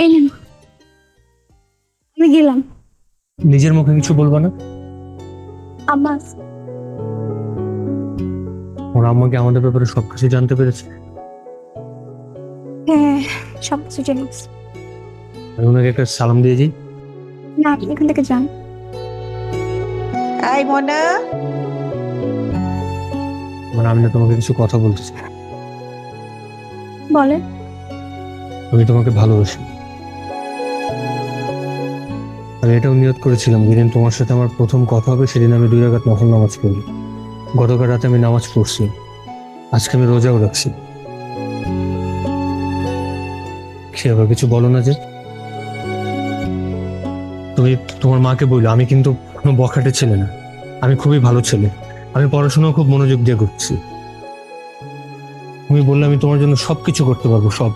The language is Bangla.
এই নিন, আমি গেলাম। নিজের মুখে কিছু বলবা না? আমার ওর আম্মাকে আমাদের ব্যাপারে সবকিছু জানতে পেরেছে। হ্যাঁ, সবকিছু জেনে গেছি। আমি ওনাকে একটা সালাম দিয়ে যাই। না, আপনি এখান থেকে যান। আই মোনা, মানে আমি না তোমাকে কিছু কথা বলতে চাই। বলে আমি তোমাকে ভালোবাসি। আমি এটাও নিয়ত করেছিলাম যেদিন তোমার সাথে আমার প্রথম কথা হবে সেদিন আমি 2 রাকাত নফল নামাজ পড়ি। গতকাল রাতে আমি নামাজ পড়ছি, আজকে আমি রোজাও রাখছি। সে আবার কিছু বলো না যে? তুমি তোমার মাকে বললো আমি কিন্তু কোনো বখাটে ছেলে না, আমি খুবই ভালো ছেলে, আমি পড়াশোনাও খুব মনোযোগ দিয়ে করছি। তুমি বললে আমি তোমার জন্য সবকিছু করতে পারবো, সব।